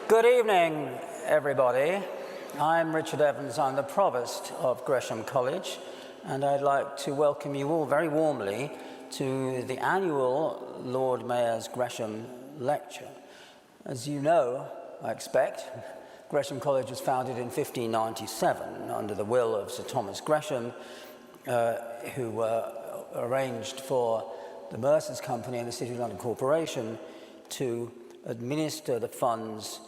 Good evening, everybody. I'm Richard Evans. I'm the Provost of Gresham College, and I'd like to welcome you all very warmly to the annual Lord Mayor's Gresham Lecture. As you know, I expect, Gresham College was founded in 1597 under the will of Sir Thomas Gresham, who arranged for the Mercers Company and the City of London Corporation to administer the funds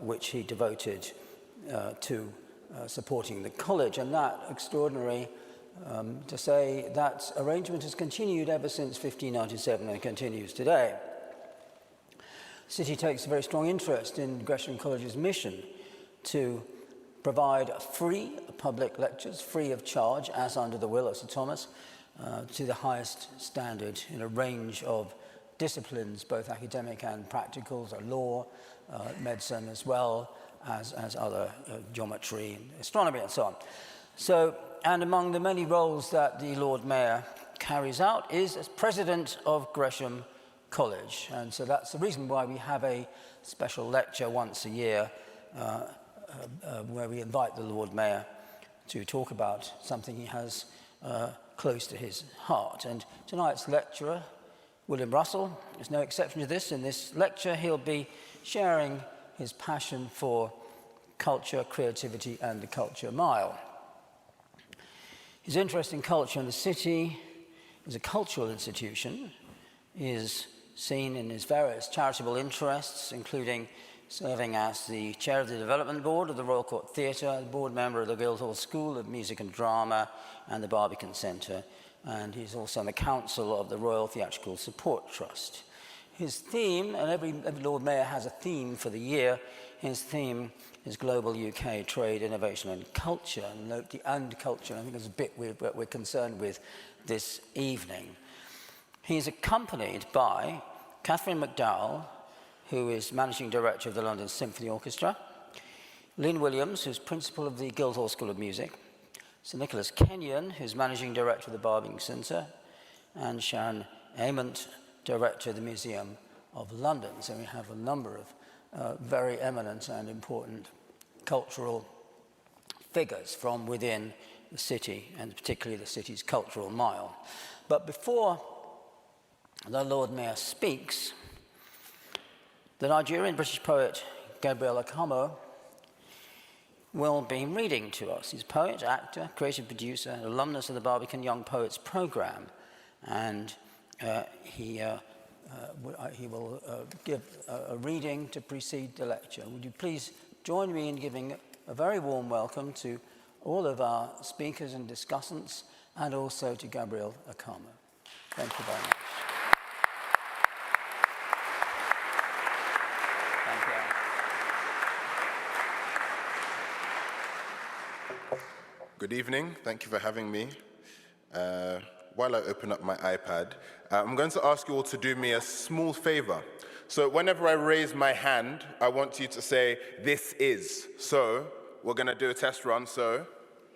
which he devoted to supporting the college. And that extraordinary to say that arrangement has continued ever since 1597 and continues today. The city takes a very strong interest in Gresham College's mission to provide free public lectures, free of charge, as under the will of Sir Thomas, to the highest standard in a range of disciplines, both academic and practical, so law, medicine, as well as other geometry, astronomy, and so on. So, and among the many roles that the Lord Mayor carries out is as President of Gresham College. And so that's the reason why we have a special lecture once a year where we invite the Lord Mayor to talk about something he has close to his heart. And tonight's lecturer, William Russell, is no exception to this. In this lecture, he'll be sharing his passion for culture, creativity, and the culture mile. His interest in culture in the city as a cultural institution is seen in his various charitable interests, including serving as the chair of the Development Board of the Royal Court Theatre, board member of the Guildhall School of Music and Drama, and the Barbican Centre. And he's also on the council of the Royal Theatrical Support Trust. His theme, and every Lord Mayor has a theme for the year, his theme is Global UK Trade, Innovation and Culture. And note the "and" culture, I think is a bit we're concerned with this evening. He's accompanied by Catherine McDowell, who is Managing Director of the London Symphony Orchestra, Lynn Williams, who's Principal of the Guildhall School of Music, Sir Nicholas Kenyon, who's Managing Director of the Barbican Centre, and Sharon Ament, Director of the Museum of London. So we have a number of very eminent and important cultural figures from within the city, and particularly the city's cultural mile. But before the Lord Mayor speaks, the Nigerian British poet Gabriel Akamo will be reading to us. He's a poet, actor, creative producer, and alumnus of the Barbican Young Poets Programme, and he will give a reading to precede the lecture. Would you please join me in giving a very warm welcome to all of our speakers and discussants, and also to Gabriel Akamo. Thank you very much. Good evening. Thank you for having me. While I open up my iPad, I'm going to ask you all to do me a small favor. So whenever I raise my hand, I want you to say, "This is." So we're going to do a test run. So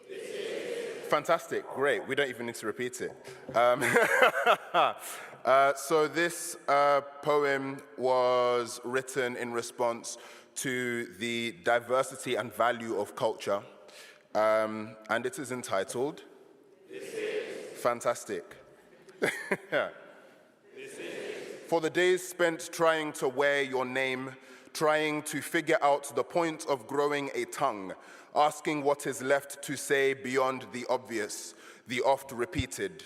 this is. Fantastic. Great. We don't even need to repeat it. So this poem was written in response to the diversity and value of culture. And it is entitled, "This is." Fantastic. This is. For the days spent trying to wear your name, trying to figure out the point of growing a tongue, asking what is left to say beyond the obvious, the oft repeated.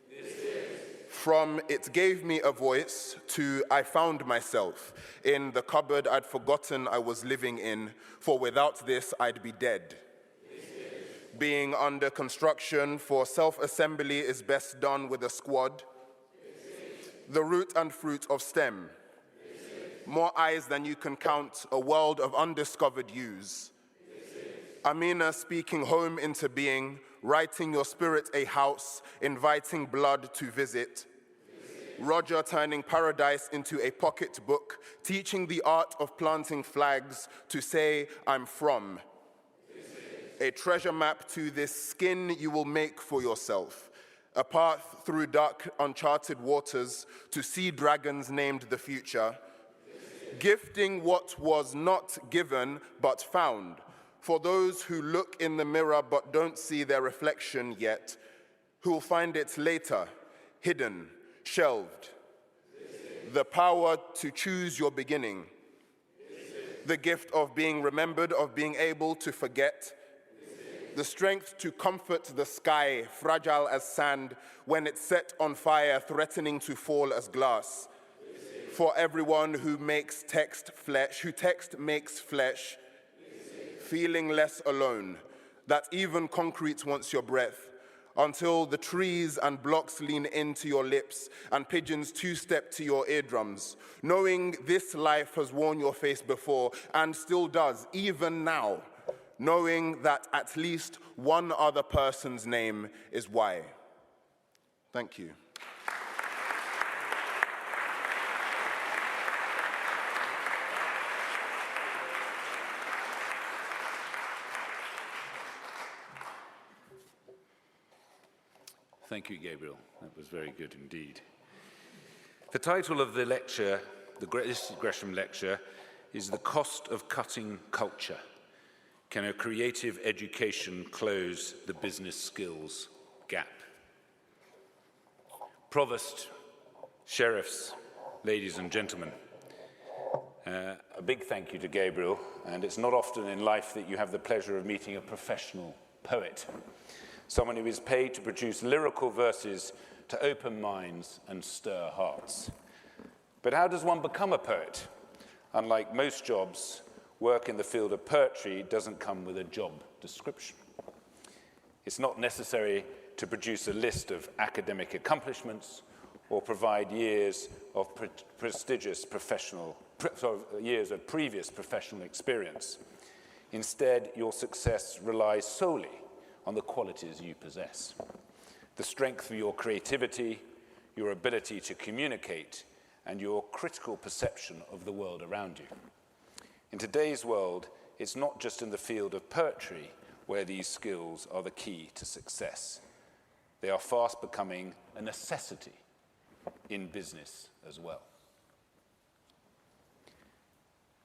This is. From "it gave me a voice" to "I found myself" in the cupboard I'd forgotten I was living in, for without this I'd be dead. Being under construction, for self-assembly is best done with a squad. The root and fruit of STEM. More eyes than you can count, a world of undiscovered yous. Amina speaking home into being, writing your spirit a house, inviting blood to visit. Roger turning paradise into a pocketbook, teaching the art of planting flags to say, "I'm from." A treasure map to this skin you will make for yourself. A path through dark, uncharted waters to sea dragons named the future. Gifting what was not given but found, for those who look in the mirror but don't see their reflection yet, who will find it later, hidden, shelved. The power to choose your beginning. The gift of being remembered, of being able to forget. The strength to comfort the sky, fragile as sand, when it's set on fire, threatening to fall as glass. For everyone who makes text flesh, who text makes flesh, feeling less alone, that even concrete wants your breath, until the trees and blocks lean into your lips and pigeons two-step to your eardrums, knowing this life has worn your face before and still does, even now, knowing that at least one other person's name is why. Thank you. Thank you, Gabriel. That was very good indeed. The title of the lecture, the Gresham Lecture, is The Cost of Cutting Culture. Can a creative education close the business skills gap? Provost, sheriffs, ladies and gentlemen, a big thank you to Gabriel, and it's not often in life that you have the pleasure of meeting a professional poet. Someone who is paid to produce lyrical verses to open minds and stir hearts. But how does one become a poet? Unlike most jobs, work in the field of poetry doesn't come with a job description. It's not necessary to produce a list of academic accomplishments or provide years of previous professional experience. Instead, your success relies solely on the qualities you possess. The strength of your creativity, your ability to communicate, and your critical perception of the world around you. In today's world, it's not just in the field of poetry where these skills are the key to success. They are fast becoming a necessity in business as well.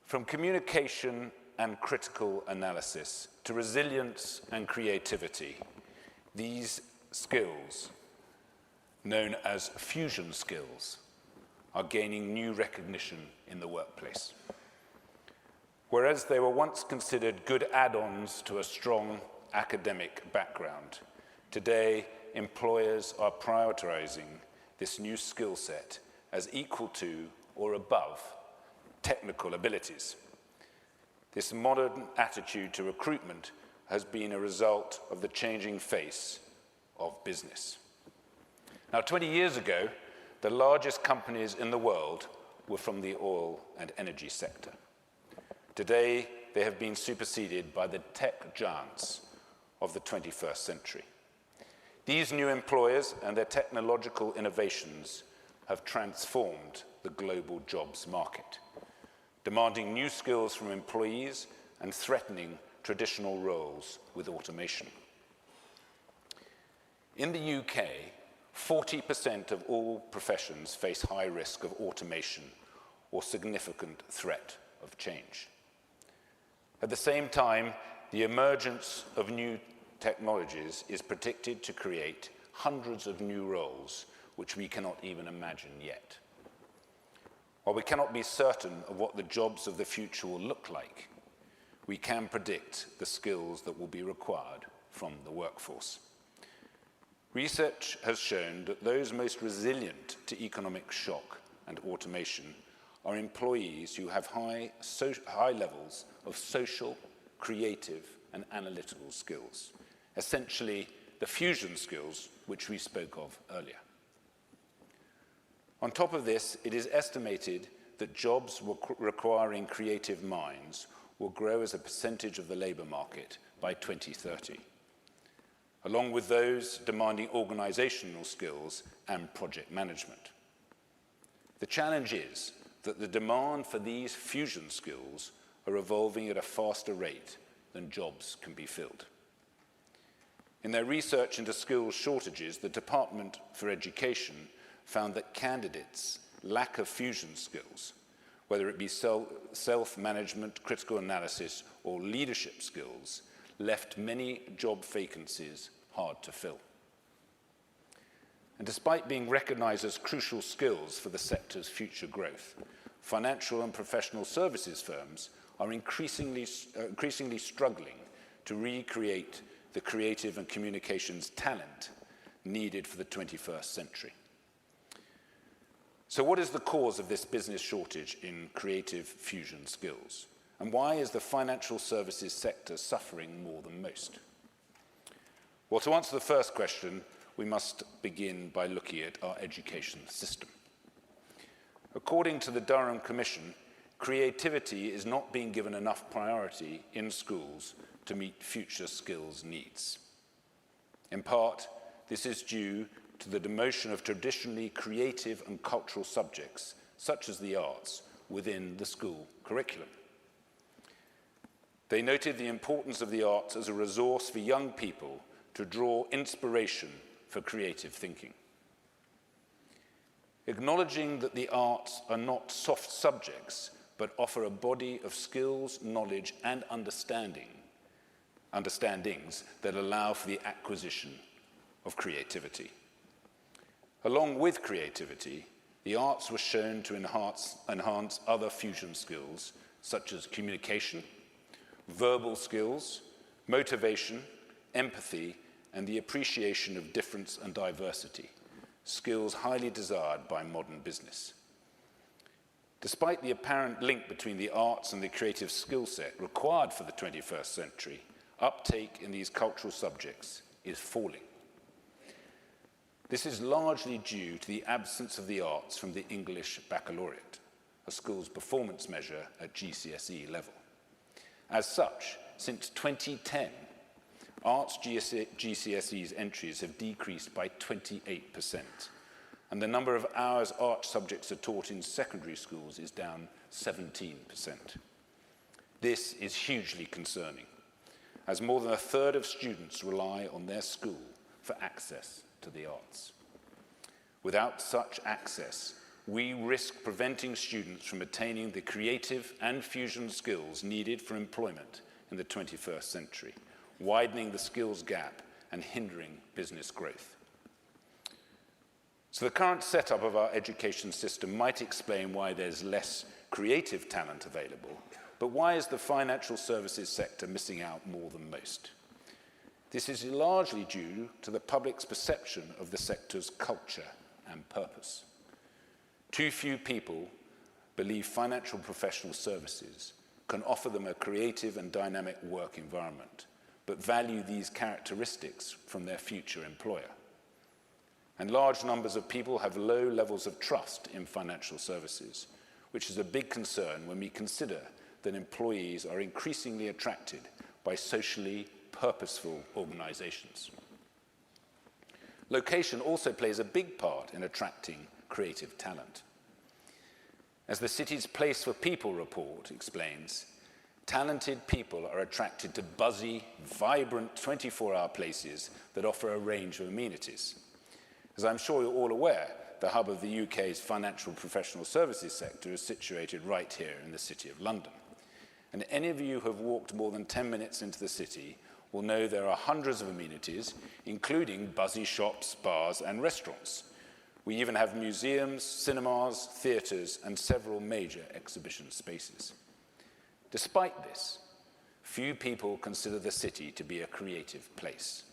From communication and critical analysis to resilience and creativity, these skills, known as fusion skills, are gaining new recognition in the workplace. Whereas they were once considered good add-ons to a strong academic background, today employers are prioritizing this new skill set as equal to or above technical abilities. This modern attitude to recruitment has been a result of the changing face of business. Now, 20 years ago, the largest companies in the world were from the oil and energy sector. Today, they have been superseded by the tech giants of the 21st century. These new employers and their technological innovations have transformed the global jobs market, demanding new skills from employees and threatening traditional roles with automation. In the UK, 40% of all professions face high risk of automation or significant threat of change. At the same time, the emergence of new technologies is predicted to create hundreds of new roles which we cannot even imagine yet. While we cannot be certain of what the jobs of the future will look like, we can predict the skills that will be required from the workforce. Research has shown that those most resilient to economic shock and automation are employees who have high levels of social, creative, and analytical skills, essentially the fusion skills which we spoke of earlier. On top of this, it is estimated that jobs requiring creative minds will grow as a percentage of the labour market by 2030, along with those demanding organisational skills and project management. The challenge is that the demand for these fusion skills are evolving at a faster rate than jobs can be filled. In their research into skills shortages, the Department for Education found that candidates' lack of fusion skills whether it be self-management, critical analysis, or leadership skills, left many job vacancies hard to fill. And despite being recognized as crucial skills for the sector's future growth, financial and professional services firms are increasingly struggling to recreate the creative and communications talent needed for the 21st century. So what is the cause of this business shortage in creative fusion skills? And why is the financial services sector suffering more than most? Well, to answer the first question, we must begin by looking at our education system. According to the Durham Commission, creativity is not being given enough priority in schools to meet future skills needs. In part, this is due to the demotion of traditionally creative and cultural subjects, such as the arts, within the school curriculum. They noted the importance of the arts as a resource for young people to draw inspiration for creative thinking. Acknowledging that the arts are not soft subjects, but offer a body of skills, knowledge, and understandings that allow for the acquisition of creativity. Along with creativity, the arts were shown to enhance other fusion skills, such as communication, verbal skills, motivation, empathy, and the appreciation of difference and diversity, skills highly desired by modern business. Despite the apparent link between the arts and the creative skill set required for the 21st century, uptake in these cultural subjects is falling. This is largely due to the absence of the arts from the English Baccalaureate, a school's performance measure at GCSE level. As such, since 2010, arts GCSE's entries have decreased by 28%, and the number of hours art subjects are taught in secondary schools is down 17%. This is hugely concerning, as more than a third of students rely on their school for access to the arts. Without such access, we risk preventing students from attaining the creative and fusion skills needed for employment in the 21st century, widening the skills gap and hindering business growth. So the current setup of our education system might explain why there's less creative talent available, but why is the financial services sector missing out more than most? This is largely due to the public's perception of the sector's culture and purpose. Too few people believe financial professional services can offer them a creative and dynamic work environment, but value these characteristics from their future employer. And large numbers of people have low levels of trust in financial services, which is a big concern when we consider that employees are increasingly attracted by socially purposeful organizations. Location also plays a big part in attracting creative talent. As the city's Place for People report explains, talented people are attracted to buzzy, vibrant 24-hour places that offer a range of amenities. As I'm sure you're all aware, the hub of the UK's financial professional services sector is situated right here in the City of London. And any of you who have walked more than 10 minutes into the city will know there are hundreds of amenities, including buzzy shops, bars, and restaurants. We even have museums, cinemas, theatres, and several major exhibition spaces. Despite this, few people consider the city to be a creative place,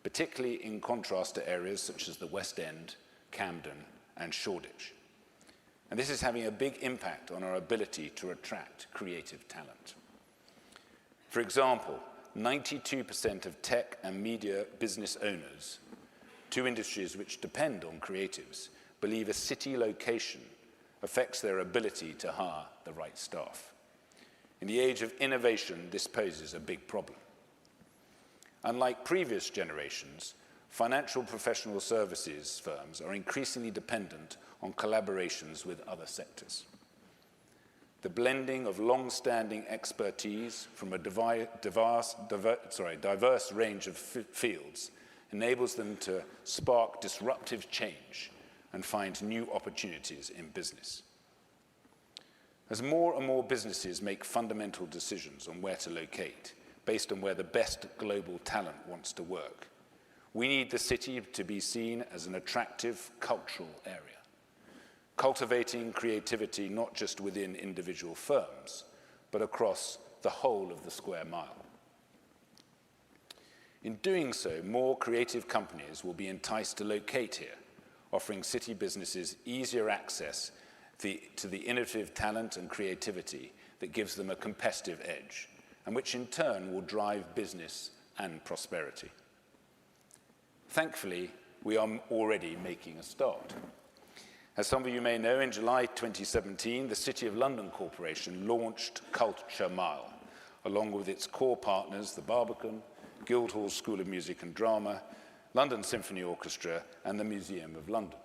particularly in contrast to areas such as the West End, Camden, and Shoreditch. And this is having a big impact on our ability to attract creative talent. For example, 92% of tech and media business owners, two industries which depend on creatives, believe a city location affects their ability to hire the right staff. In the age of innovation, this poses a big problem. Unlike previous generations, financial professional services firms are increasingly dependent on collaborations with other sectors. The blending of long-standing expertise from a diverse range of fields enables them to spark disruptive change and find new opportunities in business. As more and more businesses make fundamental decisions on where to locate, based on where the best global talent wants to work, we need the city to be seen as an attractive cultural area, cultivating creativity not just within individual firms, but across the whole of the square mile. In doing so, more creative companies will be enticed to locate here, offering city businesses easier access to the innovative talent and creativity that gives them a competitive edge, and which in turn will drive business and prosperity. Thankfully, we are already making a start. As some of you may know, in July 2017, the City of London Corporation launched Culture Mile, along with its core partners, the Barbican, Guildhall School of Music and Drama, London Symphony Orchestra, and the Museum of London.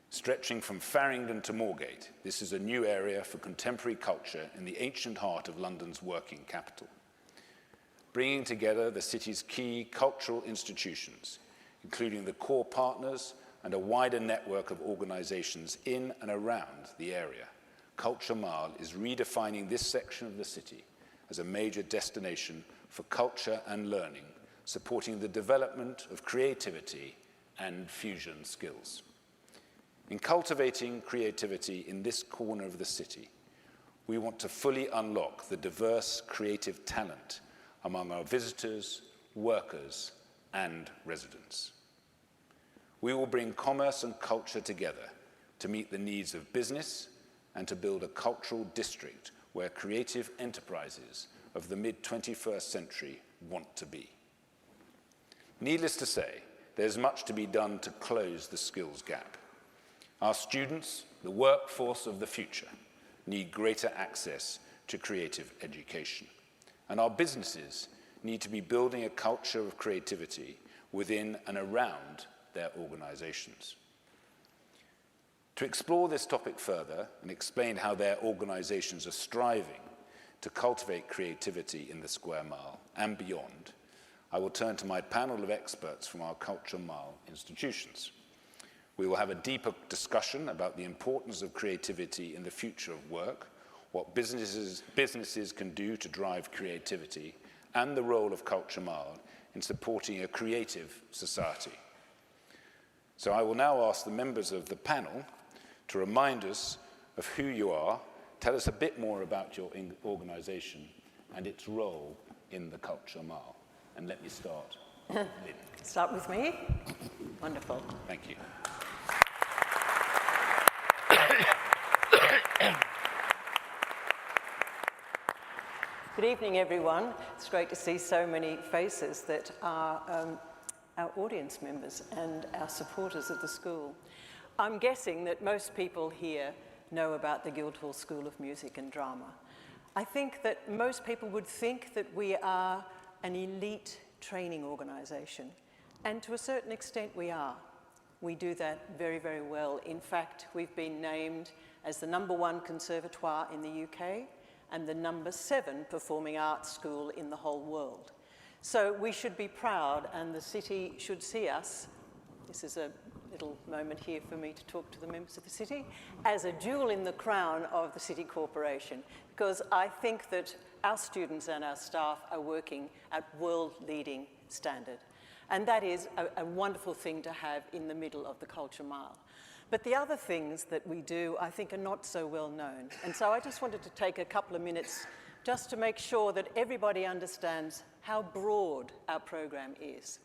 Stretching from Farringdon to Moorgate, this is a new area for contemporary culture in the ancient heart of London's working capital, bringing together the city's key cultural institutions, including the core partners and a wider network of organizations in and around the area. Culture Mile is redefining this section of the city as a major destination for culture and learning, supporting the development of creativity and fusion skills. In cultivating creativity in this corner of the city, we want to fully unlock the diverse creative talent among our visitors, workers, and residents. We will bring commerce and culture together to meet the needs of business and to build a cultural district where creative enterprises of the mid-21st century want to be. Needless to say, there's much to be done to close the skills gap. Our students, the workforce of the future, need greater access to creative education. And our businesses need to be building a culture of creativity within and around their organizations. To explore this topic further and explain how their organizations are striving to cultivate creativity in the Square Mile and beyond, I will turn to my panel of experts from our Culture Mile institutions. We will have a deeper discussion about the importance of creativity in the future of work, what businesses can do to drive creativity, and the role of Culture Mile in supporting a creative society. So I will now ask the members of the panel to remind us of who you are, tell us a bit more about your organization and its role in the Culture Mile. And let me start. Lynn. Start with me? Wonderful. Thank you. Good evening, everyone. It's great to see so many faces that are our audience members and our supporters of the school. I'm guessing that most people here know about the Guildhall School of Music and Drama. I think that most people would think that we are an elite training organisation, and to a certain extent we are. We do that very, very well. In fact, we've been named as the #1 conservatoire in the UK and the #7 performing arts school in the whole world. So we should be proud, and the city should see us, this is a little moment here for me to talk to the members of the city, as a jewel in the crown of the City Corporation, because I think that our students and our staff are working at world-leading standard. And that is a wonderful thing to have in the middle of the Culture Mile. But the other things that we do, I think, are not so well known. And so I just wanted to take a couple of minutes just to make sure that everybody understands how broad our program is.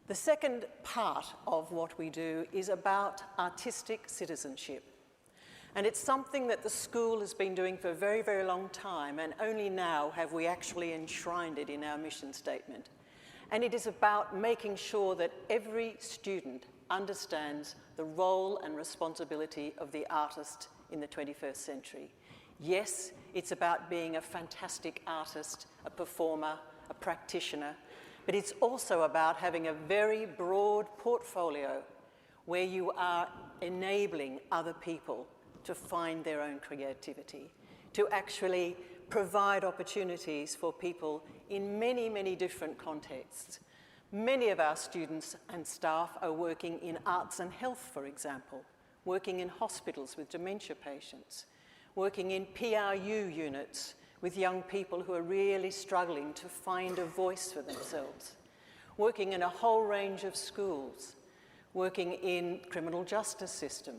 The second part of what we do is about artistic citizenship. And it's something that the school has been doing for a very, very long time, and only now have we actually enshrined it in our mission statement. And it is about making sure that every student understands the role and responsibility of the artist in the 21st century. Yes, it's about being a fantastic artist, a performer, a practitioner, but it's also about having a very broad portfolio where you are enabling other people to find their own creativity, to actually provide opportunities for people in many, many different contexts. Many of our students and staff are working in arts and health, for example, working in hospitals with dementia patients, working in PRU units with young people who are really struggling to find a voice for themselves, working in a whole range of schools, working in criminal justice system,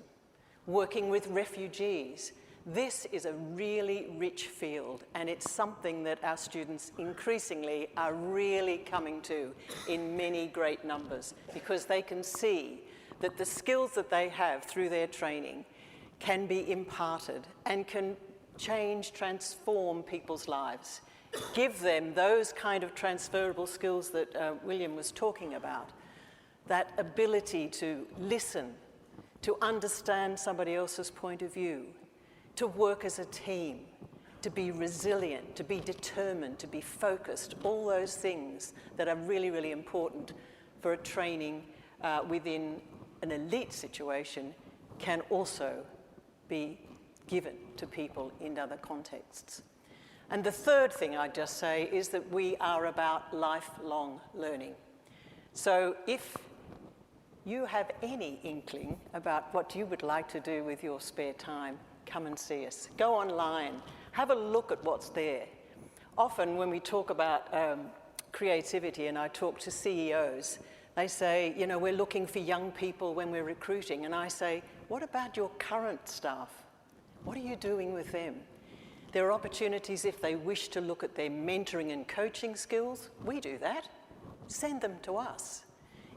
working with refugees. This is a really rich field, and it's something that our students increasingly are really coming to in many great numbers, because they can see that the skills that they have through their training can be imparted and can change, transform people's lives. Give them those kind of transferable skills that William was talking about, that ability to listen, to understand somebody else's point of view, to work as a team, to be resilient, to be determined, to be focused, all those things that are really, really important for a training within an elite situation can also be given to people in other contexts. And the third thing I'd just say is that we are about lifelong learning. So if you have any inkling about what you would like to do with your spare time, come and see us. Go online, have a look at what's there. Often when we talk about creativity and I talk to CEOs, they say, you know, we're looking for young people when we're recruiting. And I say, what about your current staff? What are you doing with them? There are opportunities if they wish to look at their mentoring and coaching skills. We do that. Send them to us.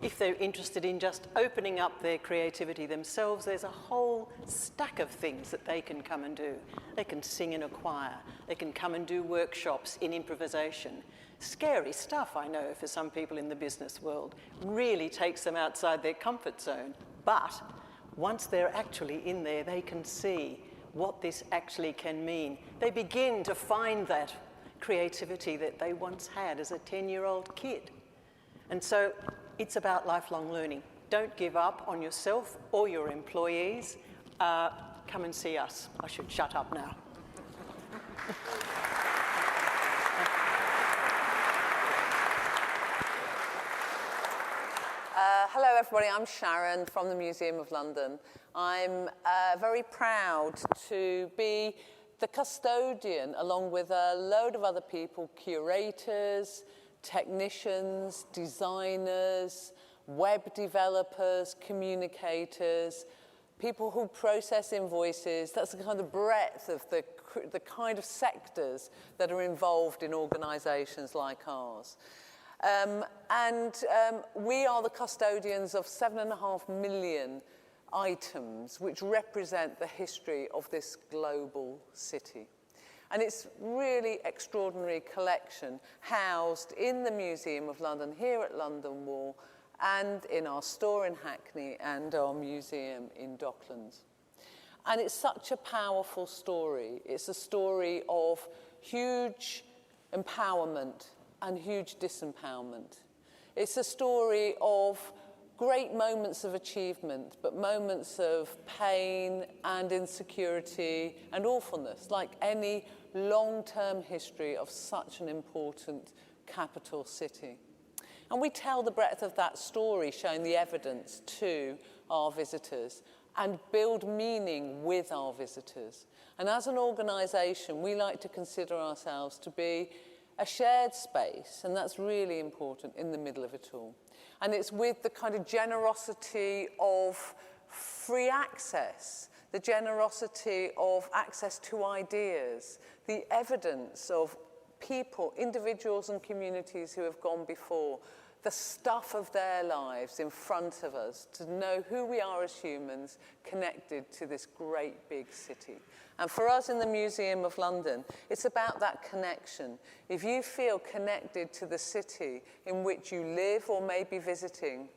If they're interested in just opening up their creativity themselves, there's a whole stack of things that they can come and do. They can sing in a choir. They can come and do workshops in improvisation. Scary stuff, I know, for some people in the business world. Really takes them outside their comfort zone. But once they're actually in there, they can see what this actually can mean. They begin to find that creativity that they once had as a 10-year-old kid. And so it's about lifelong learning. Don't give up on yourself or your employees. Come and see us. I should shut up now. Hello everybody, I'm Sharon from the Museum of London. I'm very proud to be the custodian, along with a load of other people, curators, technicians, designers, web developers, communicators, people who process invoices. That's the kind of breadth of the kind of sectors that are involved in organisations like ours. We are the custodians of 7.5 million items which represent the history of this global city. And it's really extraordinary collection housed in the Museum of London here at London Wall and in our store in Hackney and our museum in Docklands. And it's such a powerful story. It's a story of huge empowerment and huge disempowerment. It's a story of great moments of achievement, but moments of pain and insecurity and awfulness, like any long-term history of such an important capital city. And we tell the breadth of that story, showing the evidence to our visitors and build meaning with our visitors. And as an organisation, we like to consider ourselves to be a shared space, and that's really important in the middle of it all. And it's with the kind of generosity of free access, the generosity of access to ideas, the evidence of people, individuals and communities who have gone before, the stuff of their lives in front of us, to know who we are as humans connected to this great big city. And for us in the Museum of London, it's about that connection. If you feel connected to the city in which you live or may be visiting,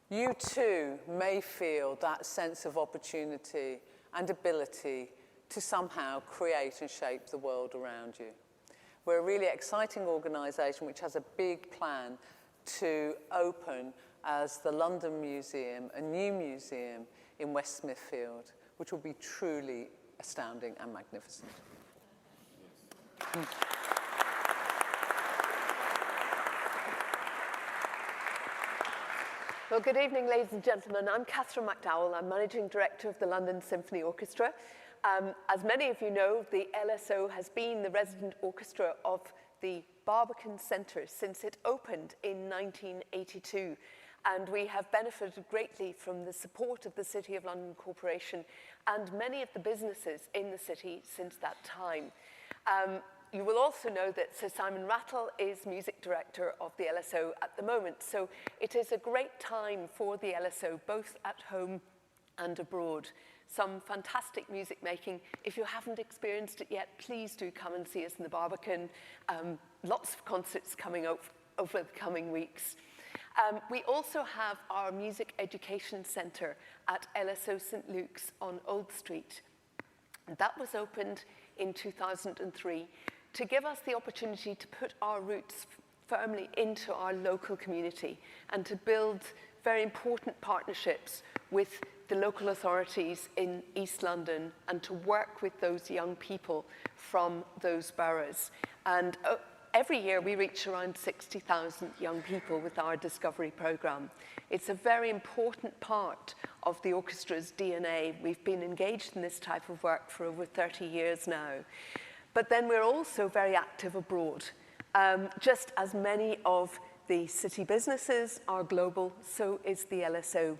you too may feel that sense of opportunity and ability to somehow create and shape the world around you. We're a really exciting organisation which has a big plan to open as the London Museum, a new museum in West Smithfield, which will be truly astounding and magnificent. Well, good evening, ladies and gentlemen. I'm Catherine McDowell. I'm Managing Director of the London Symphony Orchestra. As many of you know, the LSO has been the resident orchestra of the Barbican Centre since it opened in 1982. And we have benefited greatly from the support of the City of London Corporation and many of the businesses in the city since that time. You will also know that Sir Simon Rattle is music director of the LSO at the moment. So it is a great time for the LSO, both at home and abroad. Some fantastic music making. If you haven't experienced it yet, please do come and see us in the Barbican. Lots of concerts coming up over the coming weeks. We also have our Music Education Centre at LSO St Luke's on Old Street. That was opened in 2003 to give us the opportunity to put our roots firmly into our local community and to build very important partnerships with the local authorities in East London and to work with those young people from those boroughs. And every year we reach around 60,000 young people with our Discovery programme. It's a very important part of the orchestra's DNA. We've been engaged in this type of work for over 30 years now. But then we're also very active abroad. Just as many of the city businesses are global, so is the LSO.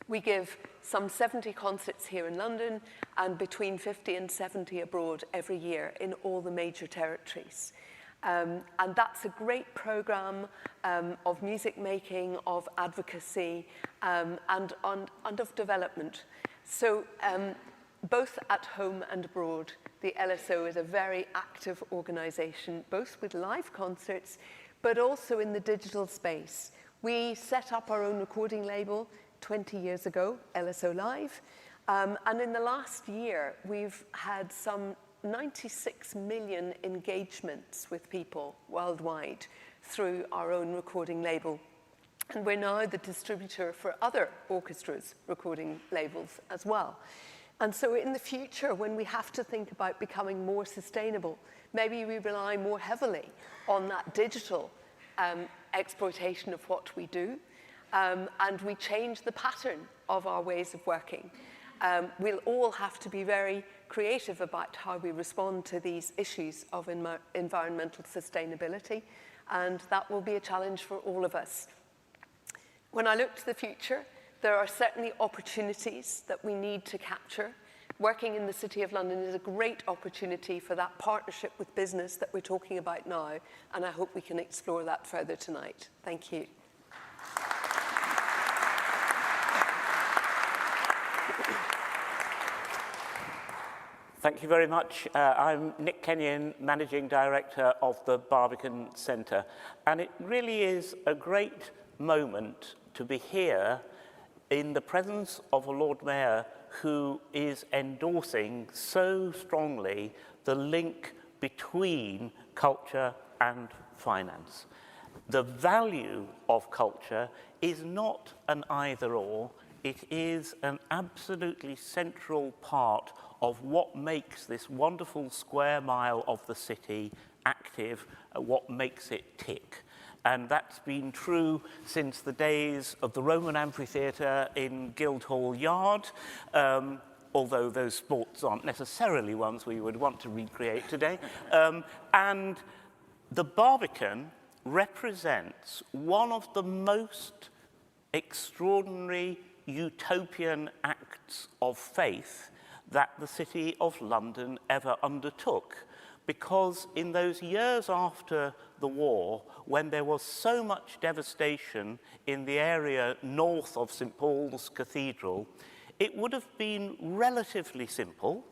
We give some 70 concerts here in London and between 50 and 70 abroad every year in all the major territories. And that's a great programme of music making, of advocacy, and of development. So both at home and abroad, the LSO is a very active organisation, both with live concerts, but also in the digital space. We set up our own recording label 20 years ago, LSO Live, and in the last year, we've had some 96 million engagements with people worldwide through our own recording label. And we're now the distributor for other orchestras' recording labels as well. And so in the future, when we have to think about becoming more sustainable, maybe we rely more heavily on that digital exploitation of what we do, and we change the pattern of our ways of working. We'll all have to be very creative about how we respond to these issues of environmental sustainability, and that will be a challenge for all of us. When I look to the future, there are certainly opportunities that we need to capture. Working in the City of London is a great opportunity for that partnership with business that we're talking about now, and I hope we can explore that further tonight. Thank you. Thank you very much. I'm Nick Kenyon, Managing Director of the Barbican Centre, and it really is a great moment to be here in the presence of a Lord Mayor who is endorsing so strongly the link between culture and finance. The value of culture is not an either-or, it is an absolutely central part of what makes this wonderful square mile of the city active, what makes it tick. And that's been true since the days of the Roman amphitheatre in Guildhall Yard, although those sports aren't necessarily ones we would want to recreate today. And the Barbican represents one of the most extraordinary utopian acts of faith that the City of London ever undertook. Because in those years after the war, when there was so much devastation in the area north of St. Paul's Cathedral, it would have been relatively simple,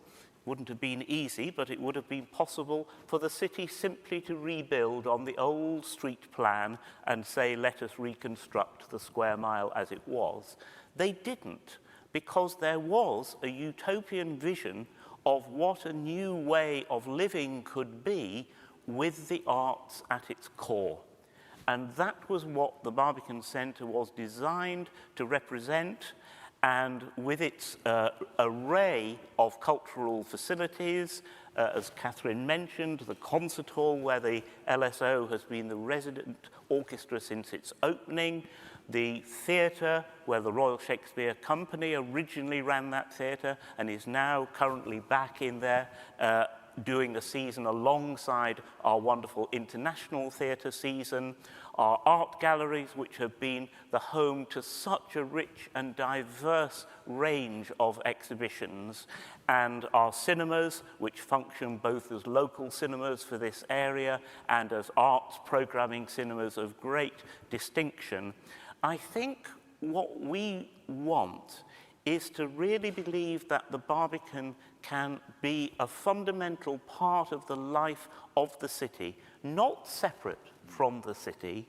wouldn't have been easy, but it would have been possible for the city simply to rebuild on the old street plan and say, let us reconstruct the square mile as it was. They didn't, because there was a utopian vision of what a new way of living could be with the arts at its core. And that was what the Barbican Centre was designed to represent, and with its array of cultural facilities, as Catherine mentioned, the concert hall where the LSO has been the resident orchestra since its opening, The theatre, where the Royal Shakespeare Company originally ran that theatre and is now currently back in there doing a season alongside our wonderful international theatre season. Our art galleries, which have been the home to such a rich and diverse range of exhibitions, and our cinemas, which function both as local cinemas for this area and as arts programming cinemas of great distinction. I think what we want is to really believe that the Barbican can be a fundamental part of the life of the city, not separate from the city,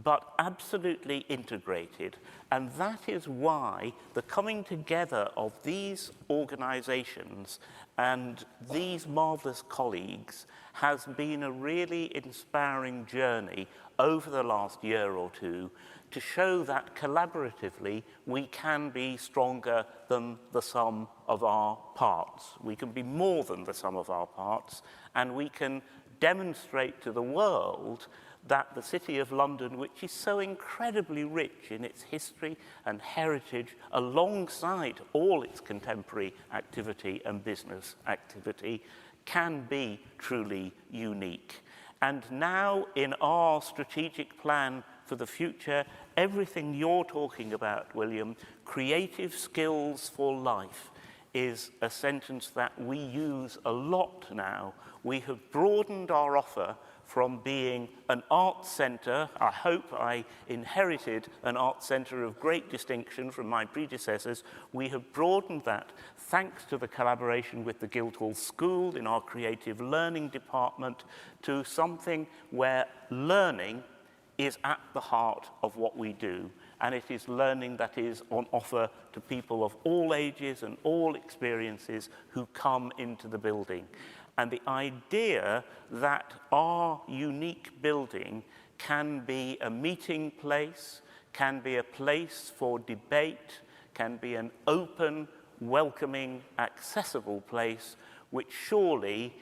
but absolutely integrated. And that is why the coming together of these organizations and these marvelous colleagues has been a really inspiring journey over the last year or two to show that collaboratively we can be stronger than the sum of our parts. We can be more than the sum of our parts, and we can demonstrate to the world that the City of London, which is so incredibly rich in its history and heritage, alongside all its contemporary activity and business activity, can be truly unique. And now, in our strategic plan for the future, everything you're talking about, William, creative skills for life, is a sentence that we use a lot now. We have broadened our offer from being an arts centre. I hope I inherited an arts centre of great distinction from my predecessors. We have broadened that thanks to the collaboration with the Guildhall School in our creative learning department to something where learning is at the heart of what we do. And it is learning that is on offer to people of all ages and all experiences who come into the building. And the idea that our unique building can be a meeting place, can be a place for debate, can be an open, welcoming, accessible place, which surely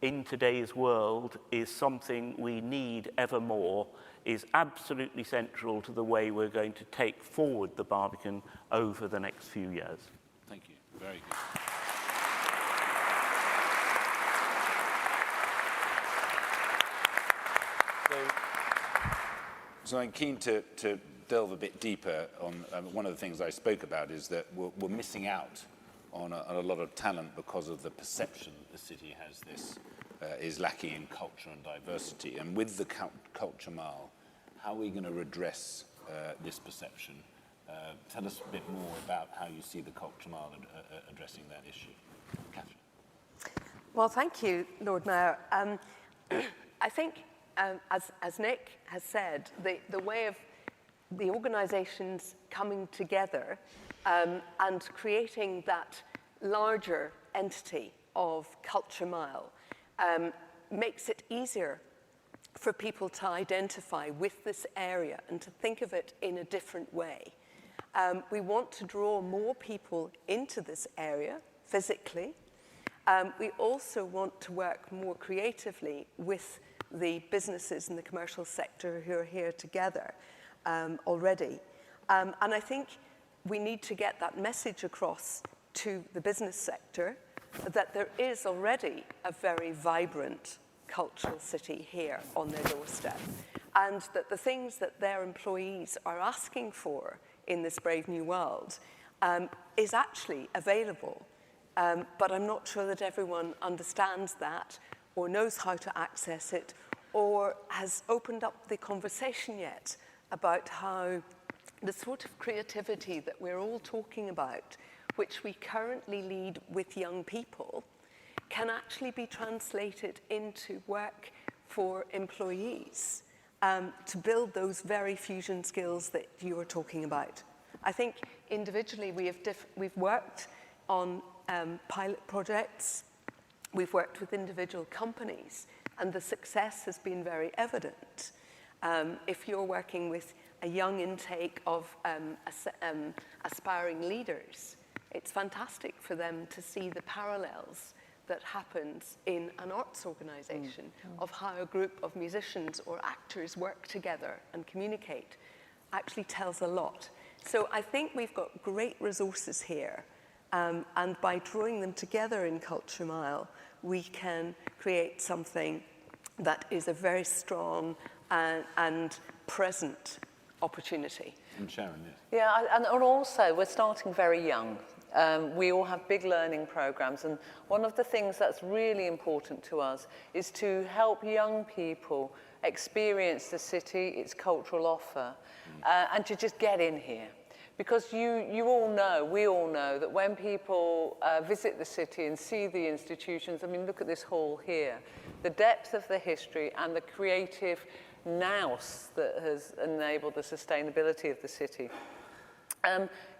in today's world is something we need ever more, is absolutely central to the way we're going to take forward the Barbican over the next few years. Thank you. Very good. So I'm keen to delve a bit deeper on one of the things I spoke about is that we're missing out on a lot of talent because of the perception the city has this is lacking in culture and diversity. And with the Culture Mile, how are we going to redress this perception? Tell us a bit more about how you see the Culture Mile addressing that issue. Catherine. Well, thank you, Lord Mayor. I think, as Nick has said, the way of the organisations coming together and creating that larger entity of Culture Mile makes it easier for people to identify with this area and to think of it in a different way. We want to draw more people into this area physically. We also want to work more creatively with the businesses in the commercial sector who are here together already. And I think we need to get that message across to the business sector that there is already a very vibrant cultural city here on their doorstep, and that the things that their employees are asking for in this brave new world is actually available. But I'm not sure that everyone understands that or knows how to access it or has opened up the conversation yet about how the sort of creativity that we're all talking about, which we currently lead with young people, can actually be translated into work for employees to build those very fusion skills that you were talking about. I think individually we've worked on pilot projects, we've worked with individual companies, and the success has been very evident. If you're working with a young intake of aspiring leaders, it's fantastic for them to see the parallels that happens in an arts organisation of how a group of musicians or actors work together and communicate. actually tells a lot. So I think we've got great resources here, and by drawing them together in Culture Mile, we can create something that is a very strong and present opportunity. And Sharon, yes. Yeah, and also we're starting very young. We all have big learning programs, and one of the things that's really important to us is to help young people experience the city, its cultural offer, and to just get in here. Because you all know, we all know, that when people visit the city and see the institutions, I mean, look at this hall here, the depth of the history and the creative nous that has enabled the sustainability of the city.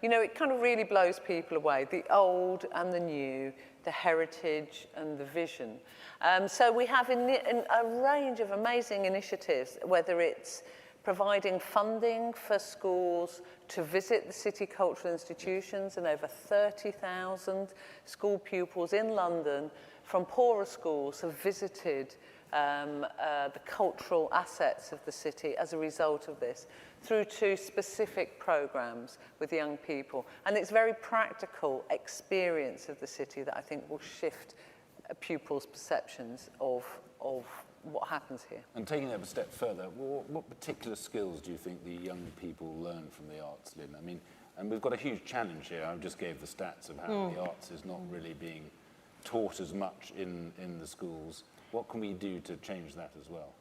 You know, it kind of really blows people away, the old and the new, the heritage and the vision. So we have a range of amazing initiatives, whether it's providing funding for schools to visit the city cultural institutions, and over 30,000 school pupils in London from poorer schools have visited the cultural assets of the city as a result of this, through to specific programs with young people. And it's very practical experience of the city that I think will shift pupils' perceptions of what happens here. And taking that a step further, what particular skills do you think the young people learn from the arts, Lynn? I mean, and we've got a huge challenge here. I just gave the stats of how the arts is not really being taught as much in the schools. What can we do to change that as well?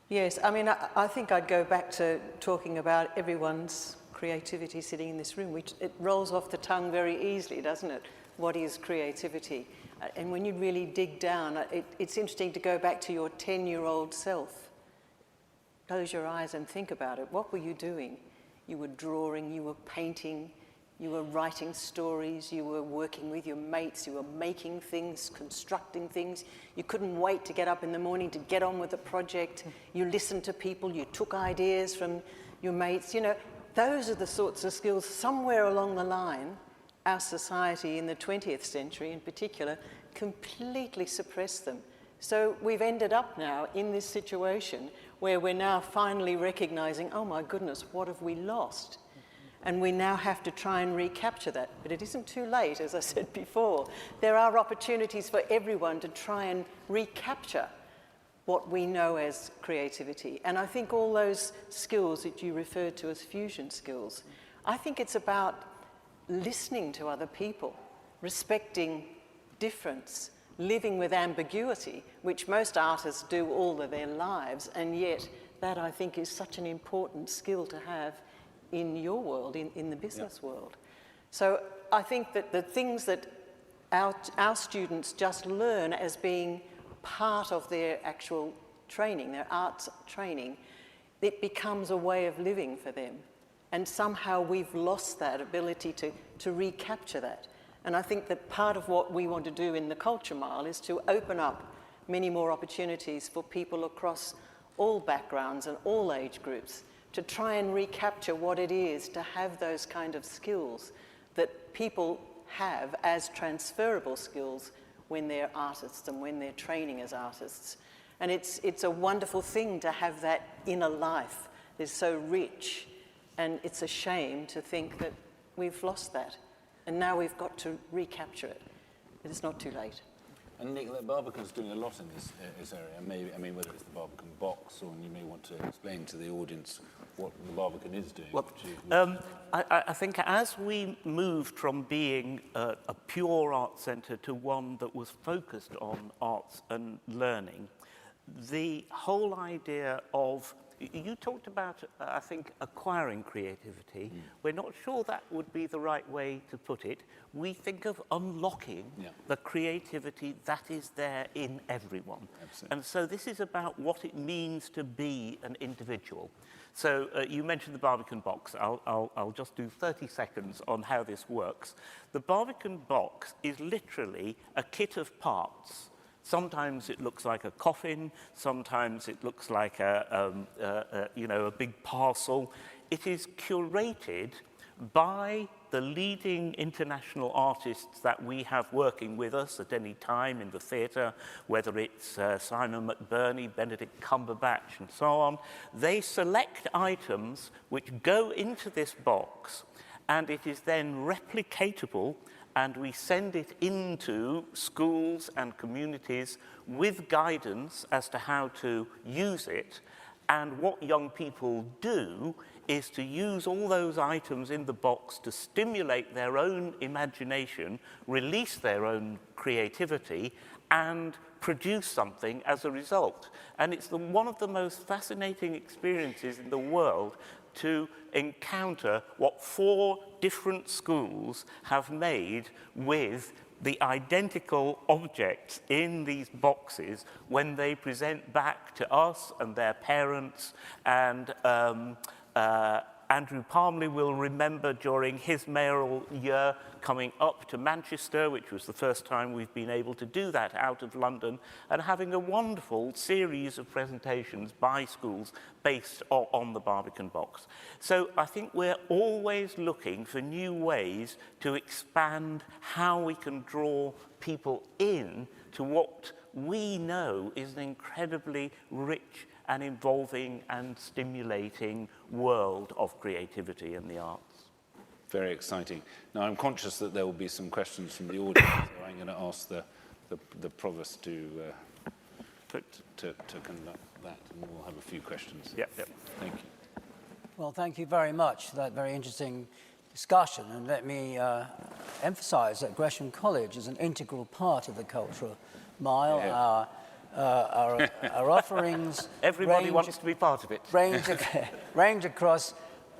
Yes, I mean, I think I'd go back to talking about everyone's creativity sitting in this room. It rolls off the tongue very easily, doesn't it? What is creativity? And when you really dig down, it's interesting to go back to your 10-year-old self. Close your eyes and think about it. What were you doing? You were drawing, you were painting, you were writing stories, you were working with your mates, you were making things, constructing things. You couldn't wait to get up in the morning to get on with the project. You listened to people, you took ideas from your mates. You know, those are the sorts of skills somewhere along the line. Our society in the 20th century in particular completely suppressed them. So we've ended up now in this situation where we're now finally recognizing, oh my goodness, what have we lost? And we now have to try and recapture that. But it isn't too late, as I said before. There are opportunities for everyone to try and recapture what we know as creativity. And I think all those skills that you referred to as fusion skills, I think it's about listening to other people, respecting difference, living with ambiguity, which most artists do all of their lives, and yet that, I think, is such an important skill to have in your world, in the business world. So I think that the things that our students just learn as being part of their actual training, their arts training, it becomes a way of living for them. And somehow we've lost that ability to recapture that. And I think that part of what we want to do in the Culture Mile is to open up many more opportunities for people across all backgrounds and all age groups to try and recapture what it is to have those kind of skills that people have as transferable skills when they're artists and when they're training as artists. And it's a wonderful thing to have that inner life. It's so rich. And it's a shame to think that we've lost that. And now we've got to recapture it. But it's not too late. And Nick, Barbican's doing a lot in this area. Maybe, I mean, whether it's the Barbican box, or you may want to explain to the audience what the Barbican is doing. Well, I think as we moved from being a pure art centre to one that was focused on arts and learning, the whole idea of, you talked about, I think, acquiring creativity. We're not sure that would be the right way to put it. We think of unlocking the creativity that is there in everyone. Absolutely. And so this is about what it means to be an individual. So you mentioned the Barbican box. I'll just do 30 seconds on how this works. The Barbican box is literally a kit of parts. Sometimes it looks like a coffin, sometimes it looks like a big parcel. It is curated by the leading international artists that we have working with us at any time in the theatre, whether it's Simon McBurney, Benedict Cumberbatch, and so on. They select items which go into this box, and it is then replicatable, and we send it into schools and communities with guidance as to how to use it. And what young people do is to use all those items in the box to stimulate their own imagination, release their own creativity, and produce something as a result. And it's one of the most fascinating experiences in the world to encounter what 4 different schools have made with the identical objects in these boxes when they present back to us and their parents. And Andrew Palmley will remember during his mayoral year coming up to Manchester, which was the first time we've been able to do that out of London, and having a wonderful series of presentations by schools based on the Barbican box. So I think we're always looking for new ways to expand how we can draw people in to what we know is an incredibly rich and involving and stimulating world of creativity and the arts. Very exciting. Now, I'm conscious that there will be some questions from the audience, so I'm going to ask the provost to conduct that, and we'll have a few questions. Yep. Thank you. Well, thank you very much for that very interesting discussion. And let me emphasize that Gresham College is an integral part of the Cultural Mile. Yeah. Our offerings Everybody wants to be part of it. range across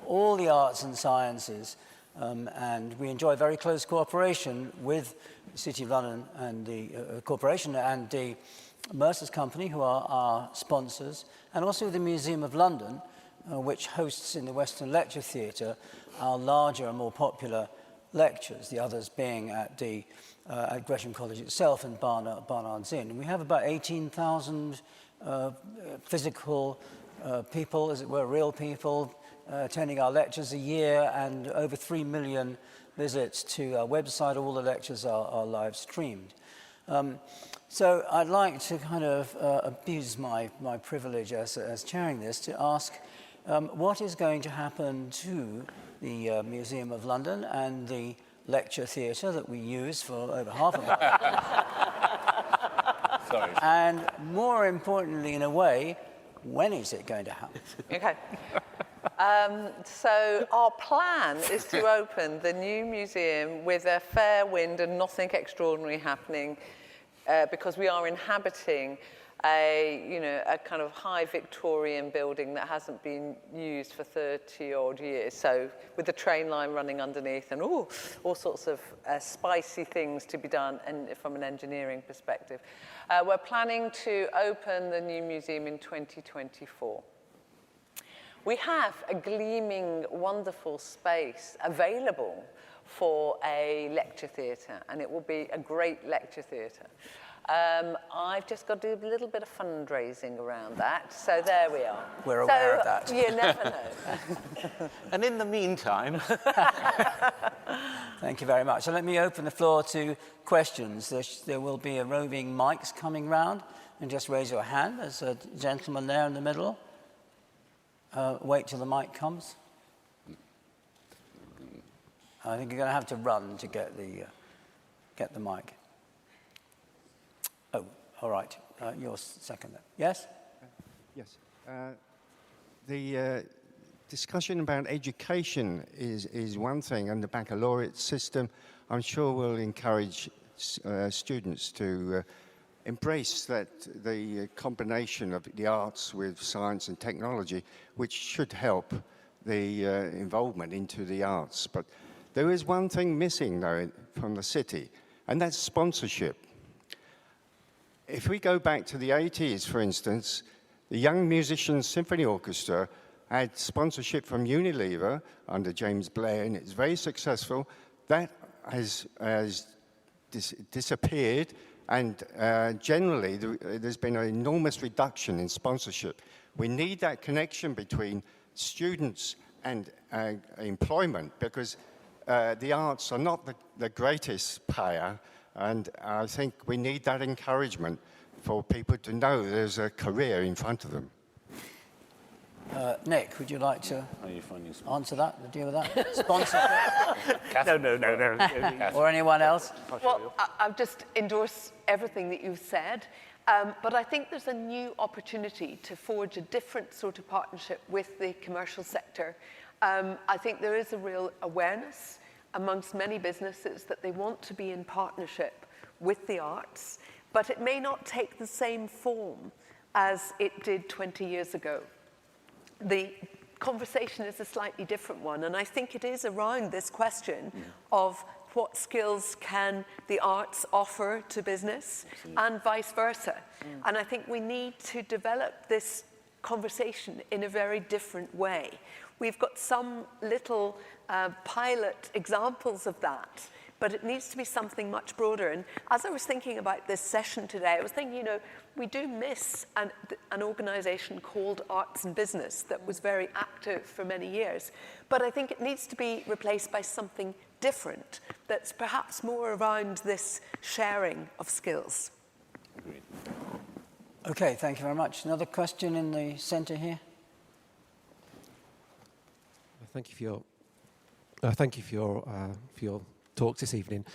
all the arts and sciences, and we enjoy very close cooperation with the City of London and the corporation and the Mercer's Company, who are our sponsors, and also with the Museum of London, which hosts in the Western Lecture Theatre our larger and more popular lectures, the others being at Gresham College itself and Barnard's Inn. We have about 18,000 physical people, as it were, real people, attending our lectures a year, and over 3 million visits to our website. All the lectures are live streamed. So I'd like to kind of abuse my privilege as chairing this to ask what is going to happen to the Museum of London and the lecture theatre that we use for over half of it. Sorry. And more importantly, in a way, when is it going to happen? Okay. So our plan is to open the new museum with a fair wind and nothing extraordinary happening, because we are inhabiting a kind of high Victorian building that hasn't been used for 30 odd years. So with the train line running underneath and all sorts of spicy things to be done and from an engineering perspective. We're planning to open the new museum in 2024. We have a gleaming, wonderful space available for a lecture theatre, and it will be a great lecture theatre. I've just got to do a little bit of fundraising around that, so there we are. We're aware of that. You never know. And in the meantime... Thank you very much. So let me open the floor to questions. There will be roving mics coming round, and just raise your hand. There's a gentleman there in the middle. Wait till the mic comes. I think you're going to have to run to get the mic. Oh, all right. You're second there. Yes? Yes. The discussion about education is one thing, and the baccalaureate system, I'm sure, will encourage students to embrace the combination of the arts with science and technology, which should help the involvement into the arts. But there is one thing missing, though, from the city, and that's sponsorship. If we go back to the 80s, for instance, the Young Musicians Symphony Orchestra had sponsorship from Unilever under James Blair, and it's very successful. That has disappeared, and generally there's been an enormous reduction in sponsorship. We need that connection between students and employment, because the arts are not the greatest payer, and I think we need that encouragement for people to know there's a career in front of them. Nick, would you like to answer that, deal with that? Sponsor? No. Or anyone else? Well, I'll just endorse everything that you've said. But I think there's a new opportunity to forge a different sort of partnership with the commercial sector. I think there is a real awareness amongst many businesses that they want to be in partnership with the arts, but it may not take the same form as it did 20 years ago. The conversation is a slightly different one, and I think it is around this question of what skills can the arts offer to business and vice versa. And I think we need to develop this conversation in a very different way. We've got some little pilot examples of that, but it needs to be something much broader. And as I was thinking about this session today, I was thinking, you know, we do miss an organisation called Arts and Business that was very active for many years. But I think it needs to be replaced by something different that's perhaps more around this sharing of skills. Agreed. Okay, thank you very much. Another question in the centre here. Thank you for your talk this evening.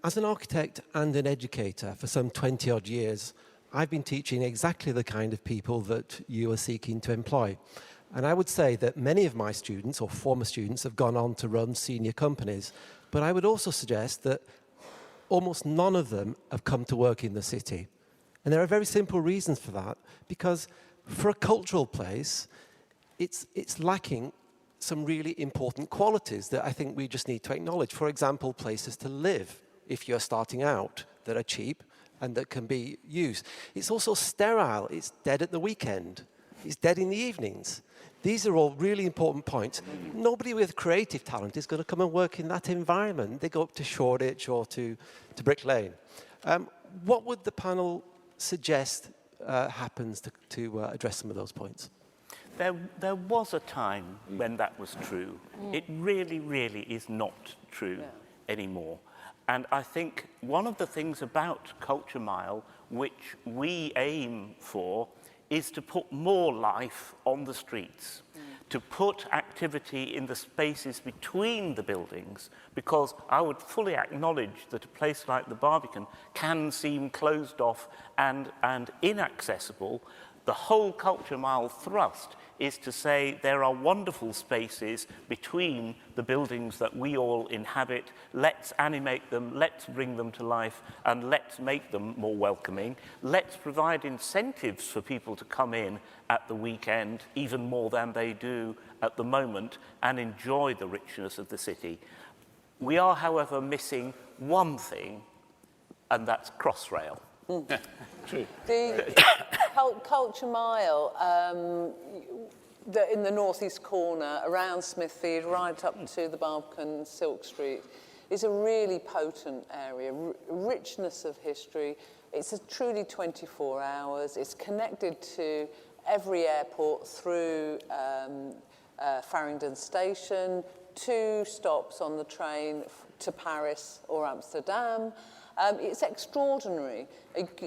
As an architect and an educator for some 20-odd years, I've been teaching exactly the kind of people that you are seeking to employ. And I would say that many of my students, or former students, have gone on to run senior companies. But I would also suggest that almost none of them have come to work in the city. And there are very simple reasons for that, because for a cultural place, it's lacking some really important qualities that I think we just need to acknowledge. For example, places to live, if you're starting out, that are cheap and that can be used. It's also sterile. It's dead at the weekend. It's dead in the evenings. These are all really important points. Nobody with creative talent is going to come and work in that environment. They go up to Shoreditch or to Brick Lane. What would the panel suggest happens to address some of those points? There was a time when that was true. It really, really is not true anymore. And I think one of the things about Culture Mile, which we aim for, is to put more life on the streets, to put activity in the spaces between the buildings, because I would fully acknowledge that a place like the Barbican can seem closed off and inaccessible. The whole Culture Mile thrust is to say there are wonderful spaces between the buildings that we all inhabit. Let's animate them, let's bring them to life, and let's make them more welcoming. Let's provide incentives for people to come in at the weekend, even more than they do at the moment, and enjoy the richness of the city. We are, however, missing one thing, and that's Crossrail. True. The Culture Mile, in the northeast corner, around Smithfield, right up to the Barbican, Silk Street, is a really potent area, richness of history. It's a truly 24 hours. It's connected to every airport through Farringdon station, 2 stops on the train to Paris or Amsterdam. It's extraordinary.